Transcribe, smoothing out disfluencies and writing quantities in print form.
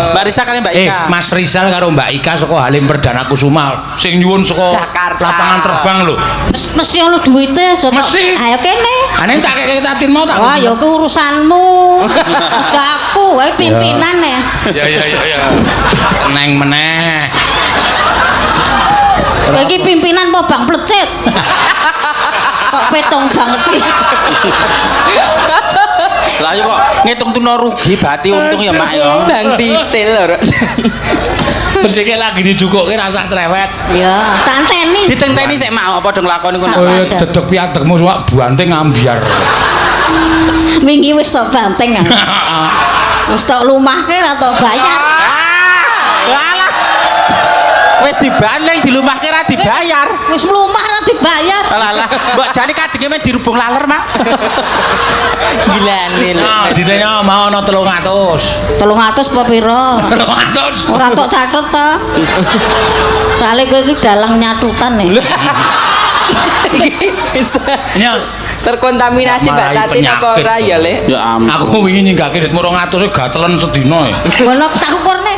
Mbak Risa kali Mbak Ika. Mas Rizal karo Mbak Ika saka Halim Perdana Kusuma sing nyuwun saka Jakarta. lapangan terbang lho. Mesti ono duwite aja. Mesti. Ayo kene. Ane tak kek tatin mau tak. Wah, ya ku urusanmu. Aja aku, wae pimpinan ya. Ya. Teneng meneh. Iki pimpinan apa Bang Plecet? Kok petong banget. Lah yo kok ngitung tuno rugi berarti untung ya Mak ya. Bang detail lho. Bersike lagi dijukuke rasa cerewet. Ya, tak anteni. Ditenteni sik Mak apa padha nglakoni ngono. Oh, dedeg piadegmu suwak banting ambiar. Wingi wis tok banteng ya. Wis tok lumahke ra tok bayar. Alah. Wis dibanding dilumahke ra dibayar. Wis mlumah ra dibayar. Alah, mbok jane kajenge men dirubung laler, Mak. Gilane lho. Nah, ditanya mau ana 300. 300 apa pira? 300. Ora tok catet ta. Soale kowe iki dalang nyatutan ya. Ya, Terkontaminasi Mbak Marai Tatin apa penyakit. ora ya, Le? Ya ampun. aku wingi ninggake ritmu 200 gatelen sedina ya. Ngono tak ukurne.